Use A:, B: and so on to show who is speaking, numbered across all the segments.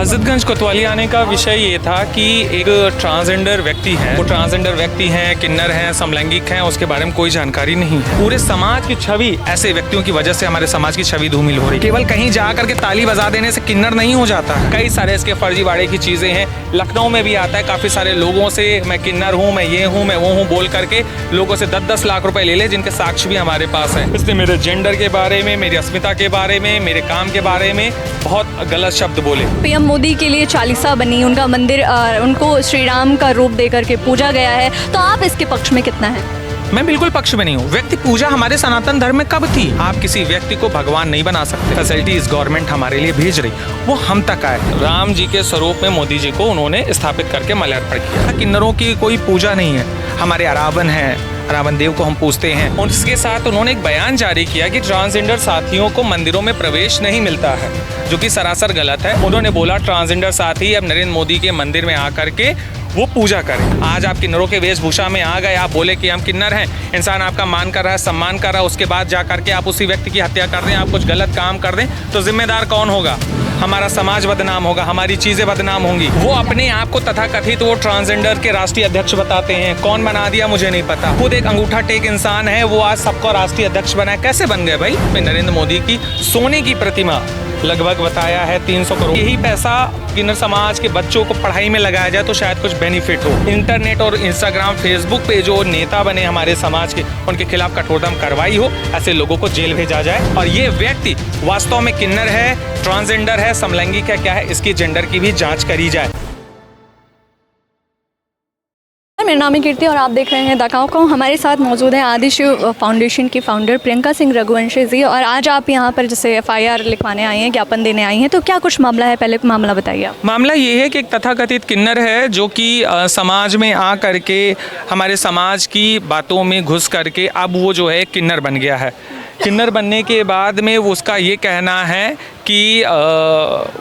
A: मस्जिदगंज कोतवाली आने का विषय ये था कि एक ट्रांसजेंडर व्यक्ति है, वो ट्रांसजेंडर व्यक्ति हैं, किन्नर हैं, समलैंगिक हैं, उसके बारे में कोई जानकारी नहीं है। पूरे समाज की छवि ऐसे व्यक्तियों की वजह से हमारे समाज की छवि धूमिल हो रही। केवल कहीं जा करके ताली बजा देने से किन्नर नहीं हो जाता। कई सारे इसके फर्जीवाड़े की चीजें हैं। लखनऊ में भी आता है, काफी सारे लोगों से मैं किन्नर हूँ, मैं ये हूँ, मैं वो हूँ बोल करके लोगों से 10-10 लाख रुपए ले ले, जिनके साक्ष्य भी हमारे पास है। इसने मेरे जेंडर के बारे में, मेरी अस्मिता के बारे में, मेरे काम के बारे में बहुत गलत शब्द बोले।
B: पीएम मोदी के लिए चालीसा बनी, उनका मंदिर उनको श्री राम का रूप दे करके पूजा गया है, तो आप इसके पक्ष में कितना है?
A: मैं बिल्कुल पक्ष में नहीं हूँ। व्यक्ति पूजा हमारे सनातन धर्म में कब थी? आप किसी व्यक्ति को भगवान नहीं बना सकते। फैसिलिटीज गवर्नमेंट हमारे लिए भेज रही, वो हम तक आए। राम जी के स्वरूप में मोदी जी को उन्होंने स्थापित करके माल्यार्पण किया। किन्नरों की कोई पूजा नहीं है, हमारे अरावण है, रावण देव को हम पूजते हैं। उसके साथ उन्होंने एक बयान जारी किया कि ट्रांसजेंडर साथियों को मंदिरों में प्रवेश नहीं मिलता है, जो कि सरासर गलत है। उन्होंने बोला ट्रांसजेंडर साथी अब नरेंद्र मोदी के मंदिर में आकर के वो पूजा करें। आज आप किन्नरों के वेशभूषा में आ गए, आप बोले कि हम किन्नर हैं, इंसान आपका मान कर रहा है, सम्मान कर रहा है, उसके बाद जा करके आप उसी व्यक्ति की हत्या कर दें, आप कुछ गलत काम कर दें, तो जिम्मेदार कौन होगा? हमारा समाज बदनाम होगा, हमारी चीजें बदनाम होंगी। वो अपने आप को तथाकथित वो ट्रांसजेंडर के राष्ट्रीय अध्यक्ष बताते हैं। कौन बना दिया मुझे नहीं पता। खुद एक अंगूठा टेक इंसान है, वो आज सबको राष्ट्रीय अध्यक्ष बनाए। कैसे बन गए भाई? नरेंद्र मोदी की सोने की प्रतिमा लगभग बताया है 300 करोड़। यही पैसा किन्नर समाज के बच्चों को पढ़ाई में लगाया जाए तो शायद कुछ बेनिफिट हो। इंटरनेट और इंस्टाग्राम, फेसबुक पे जो नेता बने हमारे समाज के, उनके खिलाफ कठोरतम कार्रवाई हो, ऐसे लोगों को जेल भेजा जाए। और ये व्यक्ति वास्तव में किन्नर है, ट्रांसजेंडर है, समलैंगिक है, क्या है, इसकी जेंडर की भी जाँच करी जाए।
B: मेरा नाम है कीर्ति और आप देख रहे हैं द काउ। हमारे साथ मौजूद हैं आदिशिव फाउंडेशन की फाउंडर प्रियंका सिंह रघुवंशी जी। और आज आप यहाँ पर जैसे FIR लिखवाने आई हैं, ज्ञापन देने आई हैं, तो क्या कुछ मामला है? पहले मामला बताइए आप।
A: मामला ये है कि एक तथाकथित किन्नर है जो कि समाज में आ करके हमारे समाज की बातों में घुस करके अब वो जो है किन्नर बन गया है। किन्नर बनने के बाद में वो उसका ये कहना है कि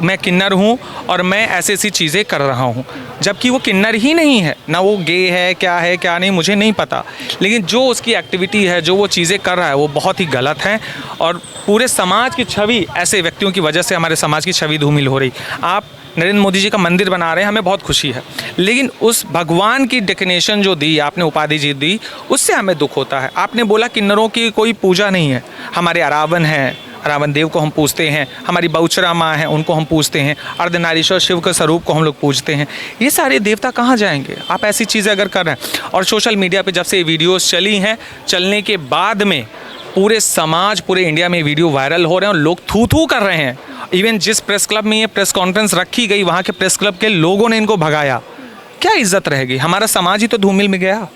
A: मैं किन्नर हूँ और मैं ऐसी चीज़ें कर रहा हूँ, जबकि वो किन्नर ही नहीं है। ना वो गे है, क्या नहीं मुझे नहीं पता, लेकिन जो उसकी एक्टिविटी है, जो वो चीज़ें कर रहा है, वो बहुत ही गलत है। और पूरे समाज की छवि ऐसे व्यक्तियों की वजह से हमारे समाज की छवि धूमिल हो रही। आप नरेंद्र मोदी जी का मंदिर बना रहे हैं, हमें बहुत खुशी है, लेकिन उस भगवान की डेफिनेशन जो दी आपने, उपाधि जी दी, उससे हमें दुख होता है। आपने बोला किन्नरों की कोई पूजा नहीं है, हमारे अरावण है, रावण देव को हम पूजते हैं, हमारी बहुचरा माँ है, उनको हम पूजते हैं, अर्धनारीश्वर शिव के स्वरूप को हम लोग पूजते हैं। ये सारे देवता कहाँ जाएंगे? आप ऐसी चीज़ें अगर कर रहे हैं। और सोशल मीडिया पे जब से ये वीडियोस चली हैं, चलने के बाद में पूरे समाज, पूरे इंडिया में वीडियो वायरल हो रहे हैं और लोग थू थू कर रहे हैं। इवन जिस प्रेस क्लब में ये प्रेस कॉन्फ्रेंस रखी गई, वहाँ के प्रेस क्लब के लोगों ने इनको भगाया। क्या इज्जत रहेगी? हमारा समाज ही तो धूमिल में गया।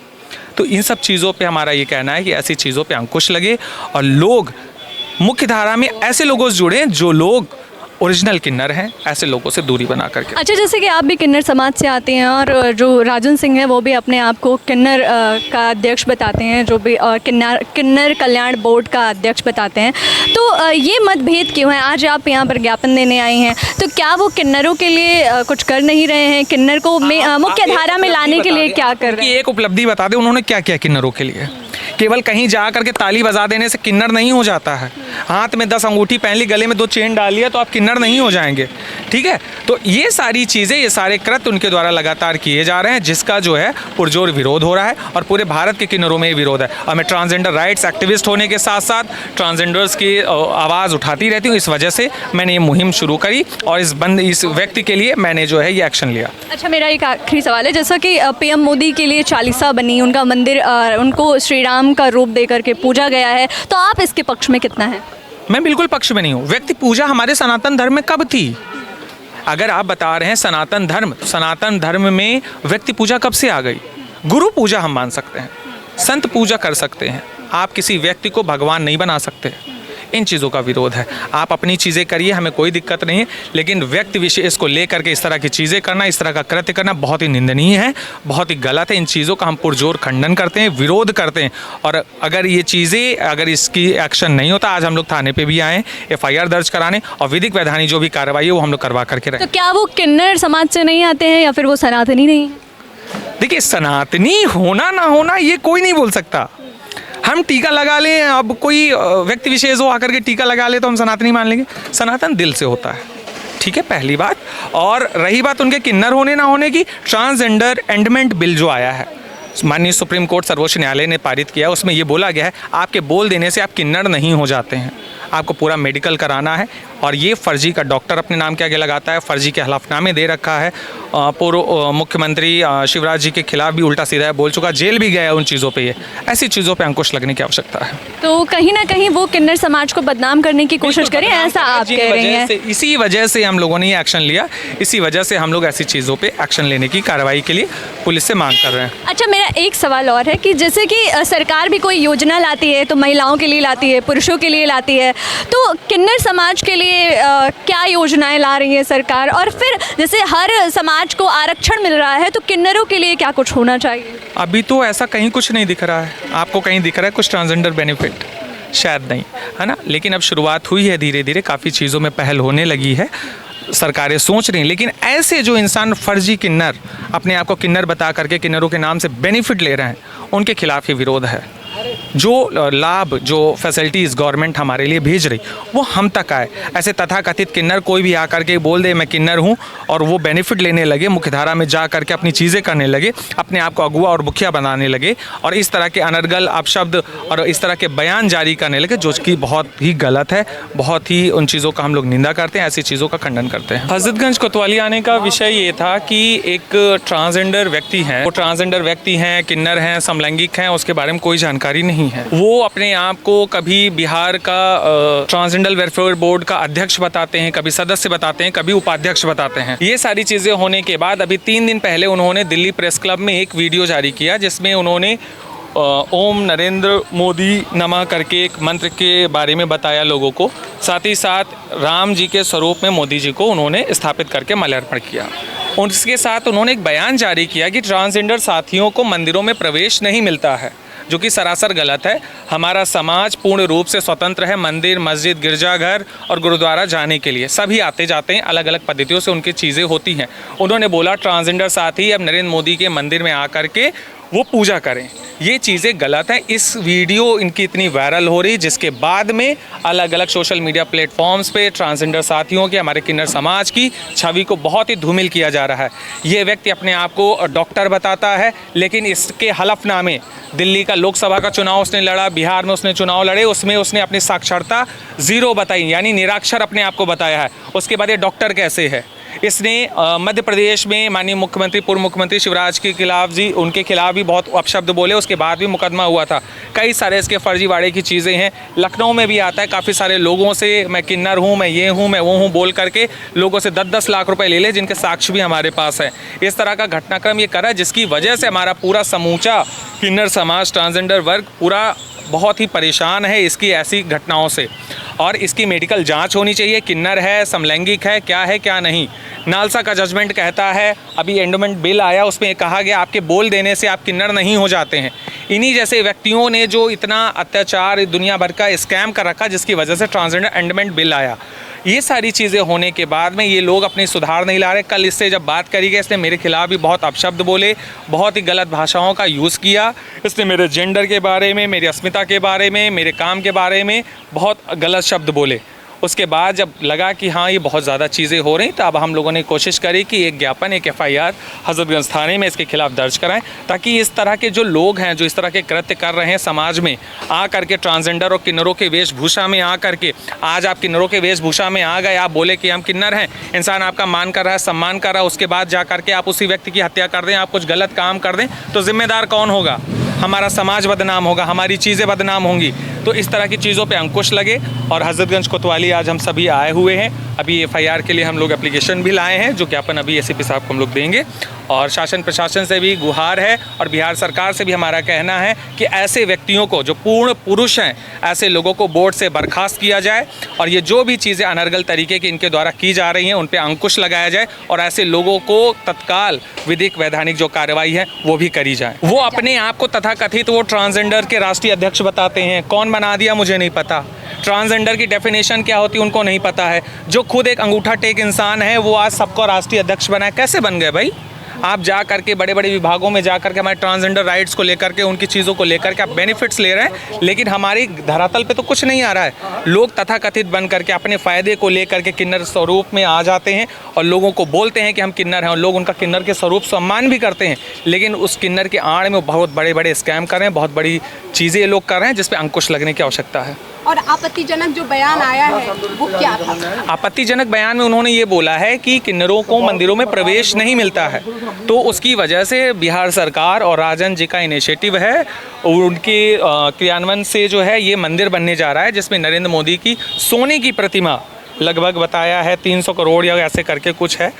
A: तो इन सब चीज़ों पे हमारा ये कहना है कि ऐसी चीज़ों पे अंकुश लगे और लोग मुख्य धारा में ऐसे लोगों से जुड़े जो लोग ओरिजिनल किन्नर हैं, ऐसे लोगों से दूरी बना करके।
B: अच्छा, जैसे कि आप भी किन्नर समाज से आते हैं और जो राजन सिंह है वो भी अपने आप को किन्नर का अध्यक्ष बताते हैं, जो भी किन्नर कल्याण बोर्ड का अध्यक्ष बताते हैं, तो ये मतभेद क्यों है? आज आप यहाँ पर ज्ञापन देने आई हैं, तो क्या वो किन्नरों के लिए कुछ कर नहीं रहे हैं? किन्नर को मुख्य धारा में लाने के लिए क्या कर रहे हैं?
A: एक उपलब्धि बता दें उन्होंने क्या किया किन्नरों के लिए। केवल कहीं जा करके ताली बजा देने से किन्नर नहीं हो जाता है। हाथ में 10 अंगूठी पहन ली, गले में 2 चेन डाल लिया, तो आप किन्नर नहीं हो जाएंगे। ठीक है, तो ये सारी चीज़ें, ये सारे कृत्य उनके द्वारा लगातार किए जा रहे हैं, जिसका जो है पुरजोर विरोध हो रहा है और पूरे भारत के किन्नरों में विरोध है। और मैं ट्रांसजेंडर राइट्स एक्टिविस्ट होने के साथ साथ ट्रांसजेंडर्स की आवाज़ उठाती रहती हूँ। इस वजह से मैंने ये मुहिम शुरू करी और इस व्यक्ति के लिए मैंने जो है ये एक्शन लिया।
B: अच्छा, मेरा एक आखिरी सवाल है, जैसा कि पीएम मोदी के लिए चालीसा बनी, उनका मंदिर उनको श्री राम का रूप दे करके पूजा गया है, तो आप इसके पक्ष में कितना है?
A: मैं बिल्कुल पक्ष में नहीं हूँ। व्यक्ति पूजा हमारे सनातन धर्म में कब थी? अगर आप बता रहे हैं सनातन धर्म, सनातन धर्म में व्यक्ति पूजा कब से आ गई? गुरु पूजा हम मान सकते हैं, संत पूजा कर सकते हैं, आप किसी व्यक्ति को भगवान नहीं बना सकते। इन चीज़ों का विरोध है। आप अपनी चीज़ें करिए, हमें कोई दिक्कत नहीं है, लेकिन व्यक्ति विशेष को लेकर के इस तरह की चीज़ें करना, इस तरह का कृत्य करना बहुत ही निंदनीय है, बहुत ही गलत है। इन चीज़ों का हम पुरजोर खंडन करते हैं, विरोध करते हैं। और अगर ये चीज़ें, अगर इसकी एक्शन नहीं होता, आज हम लोग थाने पे भी आए FIR दर्ज कराने और विधिक वैधानिक जो भी कार्रवाई है वो हम लोग करवा करके रहे।
B: तो क्या वो किन्नर समाज से नहीं आते हैं या फिर वो सनातनी नहीं है?
A: देखिए, सनातनी होना ना होना ये कोई नहीं बोल सकता। हम टीका लगा लें, अब कोई व्यक्ति विशेष हो आकर के टीका लगा ले तो हम सनातनी मान लेंगे? सनातन दिल से होता है। ठीक है, पहली बात। और रही बात उनके किन्नर होने ना होने की, ट्रांसजेंडर एंडमेंट बिल जो आया है, माननीय सुप्रीम कोर्ट सर्वोच्च न्यायालय ने पारित किया, उसमें ये बोला गया है आपके बोल देने से आप किन्नर नहीं हो जाते हैं, आपको पूरा मेडिकल कराना है। और ये फर्जी का डॉक्टर अपने नाम के आगे लगाता है, फर्जी के हलफनामे दे रखा है। पूर्व मुख्यमंत्री शिवराज जी के खिलाफ भी उल्टा सीधा बोल चुका, जेल भी गया उन चीज़ों पे। ये ऐसी चीज़ों पे अंकुश लगने की आवश्यकता है।
B: तो कहीं ना कहीं वो किन्नर समाज को बदनाम करने की कोशिश करें, ऐसा आप कह रहे हैं?
A: इसी वजह से हम लोगों ने ये एक्शन लिया, इसी वजह से हम लोग ऐसी चीज़ों पे एक्शन लेने की कार्रवाई के लिए पुलिस से मांग कर रहे हैं।
B: अच्छा, मेरा एक सवाल और है कि जैसे कि सरकार भी कोई योजना लाती है तो महिलाओं के लिए लाती है, पुरुषों के लिए लाती है, तो किन्नर समाज के लिए क्या योजनाएं ला रही है सरकार? और फिर जैसे हर समाज को आरक्षण मिल रहा है तो किन्नरों के लिए क्या कुछ होना चाहिए?
A: अभी तो ऐसा कहीं कुछ नहीं दिख रहा है। आपको कहीं दिख रहा है कुछ ट्रांसजेंडर बेनिफिट? शायद नहीं, है ना। लेकिन अब शुरुआत हुई है, धीरे धीरे काफ़ी चीज़ों में पहल होने लगी है, सरकारें सोच रही हैं। लेकिन ऐसे जो इंसान फर्जी किन्नर, अपने आप को किन्नर बता करके किन्नरों के नाम से बेनिफिट ले रहे हैं, उनके खिलाफ ही विरोध है। जो लाभ, जो फैसिलिटीज़ गवर्नमेंट हमारे लिए भेज रही, वो हम तक आए। ऐसे तथाकथित किन्नर कोई भी आकर के बोल दे मैं किन्नर हूँ और वो बेनिफिट लेने लगे, मुख्यधारा में जा करके अपनी चीज़ें करने लगे, अपने आप को अगुआ और मुखिया बनाने लगे और इस तरह के अनर्गल अपशब्द और इस तरह के बयान जारी करने लगे, जो कि बहुत ही गलत है। बहुत ही उन चीज़ों का हम लोग निंदा करते हैं, ऐसी चीज़ों का खंडन करते हैं। हजरतगंज कोतवाली आने का विषय ये था कि एक ट्रांसजेंडर व्यक्ति हैं, वो ट्रांसजेंडर व्यक्ति हैं, किन्नर हैं, समलैंगिक हैं, उसके बारे में कोई जानकारी नहीं है। वो अपने आप को कभी बिहार का ट्रांसजेंडर वेलफेयर बोर्ड का अध्यक्ष बताते हैं, कभी सदस्य बताते हैं, कभी उपाध्यक्ष बताते हैं। ये सारी चीज़ें होने के बाद अभी 3 दिन पहले उन्होंने दिल्ली प्रेस क्लब में एक वीडियो जारी किया, जिसमें उन्होंने ओम नरेंद्र मोदी नमः करके एक मंत्र के बारे में बताया लोगों को। साथ ही साथ राम जी के स्वरूप में मोदी जी को उन्होंने स्थापित करके माल्यार्पण किया। उसके साथ उन्होंने एक बयान जारी किया कि ट्रांसजेंडर साथियों को मंदिरों में प्रवेश नहीं मिलता है, जो कि सरासर गलत है। हमारा समाज पूर्ण रूप से स्वतंत्र है मंदिर, मस्जिद, गिरजाघर और गुरुद्वारा जाने के लिए। सभी आते जाते हैं, अलग अलग पद्धतियों से उनकी चीज़ें होती हैं। उन्होंने बोला ट्रांसजेंडर साथी अब नरेंद्र मोदी के मंदिर में आकर के वो पूजा करें, ये चीज़ें गलत हैं। इस वीडियो इनकी इतनी वायरल हो रही, जिसके बाद में अलग अलग सोशल मीडिया प्लेटफॉर्म्स पे ट्रांसजेंडर साथियों की, हमारे किन्नर समाज की छवि को बहुत ही धूमिल किया जा रहा है। ये व्यक्ति अपने आप को डॉक्टर बताता है, लेकिन इसके हलफनामे, दिल्ली का लोकसभा का चुनाव उसने लड़ा, बिहार में उसने चुनाव लड़े, उसमें उसने अपनी साक्षरता 0 बताई, यानी निरक्षर अपने आप को बताया है। उसके बाद ये डॉक्टर कैसे है? इसने मध्य प्रदेश में माननीय मुख्यमंत्री, पूर्व मुख्यमंत्री शिवराज के खिलाफ जी, उनके खिलाफ भी बहुत अपशब्द बोले, उसके बाद भी मुकदमा हुआ था। कई सारे इसके फर्जीवाड़े की चीज़ें हैं। लखनऊ में भी आता है, काफ़ी सारे लोगों से मैं किन्नर हूँ, मैं ये हूँ, मैं वो हूँ बोल करके लोगों से 10-10 लाख रुपए ले ले, जिनके साक्ष्य भी हमारे पास है। इस तरह का घटनाक्रम ये करा, जिसकी वजह से हमारा पूरा समूचा किन्नर समाज, ट्रांसजेंडर वर्ग पूरा बहुत ही परेशान है इसकी ऐसी घटनाओं से। और इसकी मेडिकल जांच होनी चाहिए, किन्नर है, समलैंगिक है, क्या है क्या नहीं। नालसा का जजमेंट कहता है, अभी एंडोमेंट बिल आया, उसमें कहा गया आपके बोल देने से आप किन्नर नहीं हो जाते हैं। इन्हीं जैसे व्यक्तियों ने जो इतना अत्याचार, दुनिया भर का स्कैम कर रखा, जिसकी वजह से ट्रांसजेंडर एंडोमेंट बिल आया। ये सारी चीज़ें होने के बाद में ये लोग अपनी सुधार नहीं ला रहे। कल इससे जब बात करी गई, इसने मेरे खिलाफ भी बहुत अपशब्द बोले, बहुत ही गलत भाषाओं का यूज़ किया। इसने मेरे जेंडर के बारे में, मेरी अस्मिता के बारे में, मेरे काम के बारे में बहुत गलत शब्द बोले। उसके बाद जब लगा कि हाँ ये बहुत ज़्यादा चीज़ें हो रही, तो अब हम लोगों ने कोशिश करी कि एक ज्ञापन, एक FIR हजरतगंज थाने में इसके खिलाफ दर्ज कराएं, ताकि इस तरह के जो लोग हैं, जो इस तरह के कृत्य कर रहे हैं समाज में आ करके, ट्रांसजेंडर और किन्नरों के वेशभूषा में आ करके, आज आप किन्नरों के वेशभूषा में आ गए, आप बोले कि हम किन्नर हैं, इंसान आपका मान कर रहा है, सम्मान कर रहा है, उसके बाद जा करके आप उसी व्यक्ति की हत्या कर दें, आप कुछ गलत काम कर दें, तो जिम्मेदार कौन होगा? हमारा समाज बदनाम होगा, हमारी चीज़ें बदनाम होंगी। तो इस तरह की चीज़ों पे अंकुश लगे और हजरतगंज कोतवाली आज हम सभी आए हुए हैं। अभी FIR के लिए हम लोग एप्लीकेशन भी लाए हैं, जो ज्ञापन अभी ACP साहब को हम लोग देंगे। और शासन प्रशासन से भी गुहार है और बिहार सरकार से भी हमारा कहना है कि ऐसे व्यक्तियों को, जो पूर्ण पुरुष हैं, ऐसे लोगों को बोर्ड से बर्खास्त किया जाए और ये जो भी चीज़ें अनर्गल तरीके की इनके द्वारा की जा रही हैं, उन पर अंकुश लगाया जाए और ऐसे लोगों को तत्काल विधिक वैधानिक जो कार्रवाई है वो भी करी जाए। वो अपने आप को तथाकथित वो ट्रांसजेंडर के राष्ट्रीय अध्यक्ष बताते हैं। कौन बना दिया मुझे नहीं पता। ट्रांसजेंडर की डेफिनेशन क्या होती है उनको नहीं पता है। जो खुद एक अंगूठा टेक इंसान है, वो आज सबको राष्ट्रीय अध्यक्ष बनाए, कैसे बन गए भाई? आप जा करके बड़े बड़े विभागों में जा करके हमारे ट्रांसजेंडर राइट्स को लेकर के, उनकी चीज़ों को लेकर के आप बेनिफिट्स ले रहे हैं, लेकिन हमारी धरातल पे तो कुछ नहीं आ रहा है। लोग तथाकथित बन करके अपने फ़ायदे को लेकर के किन्नर स्वरूप में आ जाते हैं और लोगों को बोलते हैं कि हम किन्नर हैं, और लोग उनका किन्नर के स्वरूप सम्मान भी करते हैं, लेकिन उस किन्नर के आड़ में बहुत बड़े बड़े स्कैम कर रहे हैं, बहुत बड़ी चीज़ें ये लोग कर रहे हैं, जिस पे अंकुश लगने की आवश्यकता है।
C: और आपत्तिजनक जो बयान आया है वो क्या था?
A: आपत्तिजनक बयान में उन्होंने ये बोला है कि किन्नरों को मंदिरों में प्रवेश नहीं मिलता है, तो उसकी वजह से बिहार सरकार और राजन जी का इनिशिएटिव है और उनके क्रियान्वयन से जो है ये मंदिर बनने जा रहा है, जिसमें नरेंद्र मोदी की सोने की प्रतिमा लगभग बताया है 300 करोड़ या ऐसे करके कुछ है।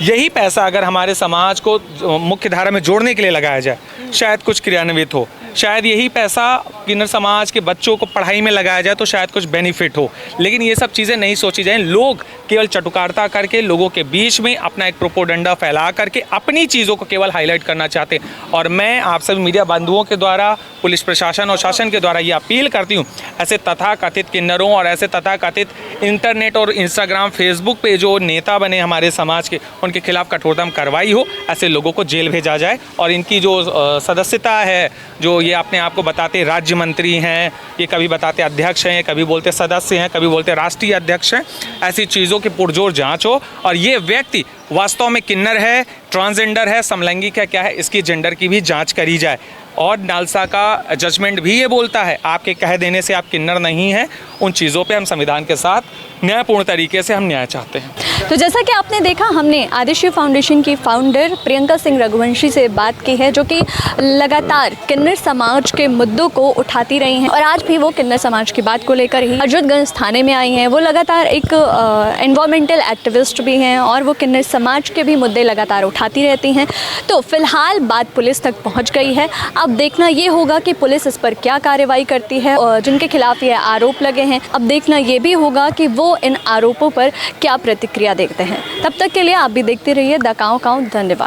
A: यही पैसा अगर हमारे समाज को मुख्य धारा में जोड़ने के लिए लगाया जाए, शायद कुछ क्रियान्वित हो, शायद यही पैसा किन्नर समाज के बच्चों को पढ़ाई में लगाया जाए तो शायद कुछ बेनिफिट हो, लेकिन ये सब चीज़ें नहीं सोची जाएं। लोग केवल चटुकारता करके लोगों के बीच में अपना एक प्रोपोगंडा फैला करके अपनी चीज़ों को केवल हाईलाइट करना चाहते हैं। और मैं आप सभी मीडिया बंधुओं के द्वारा, पुलिस प्रशासन और शासन के द्वारा ये अपील करती हूँ, ऐसे तथाकथित किन्नरों और ऐसे तथाकथित इंटरनेट और इंस्टाग्राम फेसबुक पे जो नेता बने हमारे समाज के, उनके खिलाफ कठोरतम कार्रवाई हो, ऐसे लोगों को जेल भेजा जाए। और इनकी जो सदस्यता है, जो ये अपने आप को बताते राज्य मंत्री हैं, ये कभी बताते अध्यक्ष हैं, कभी बोलते सदस्य हैं, कभी बोलते राष्ट्रीय अध्यक्ष हैं, ऐसी चीज़ों की पुरजोर जांच हो और ये व्यक्ति वास्तव में किन्नर है, ट्रांसजेंडर है, समलैंगिक है, क्या है, इसकी जेंडर की भी जांच करी जाए। और नालसा का जजमेंट भी ये बोलता है, आपके कह देने से आप किन्नर नहीं हैं, उन चीज़ों पे हम संविधान के साथ न्यायपूर्ण तरीके से हम न्याय चाहते हैं।
B: तो जैसा कि आपने देखा, हमने आदिशिव फाउंडेशन की फाउंडर प्रियंका सिंह रघुवंशी से बात की है, जो कि लगातार किन्नर समाज के मुद्दों को उठाती रही हैं और आज भी वो किन्नर समाज की बात को लेकर ही अजूतगंज थाने में आई हैं। वो लगातार एक एनवायरमेंटल एक्टिविस्ट भी हैं और वो किन्नर समाज के भी मुद्दे लगातार उठाती रहती हैं। तो फिलहाल बात पुलिस तक पहुँच गई है। अब देखना ये होगा कि पुलिस इस पर क्या कार्रवाई करती है और जिनके खिलाफ ये आरोप लगे हैं, अब देखना ये भी होगा कि वो इन आरोपों पर क्या प्रतिक्रिया देखते हैं। तब तक के लिए आप भी देखते रहिए द काउ काउ। धन्यवाद।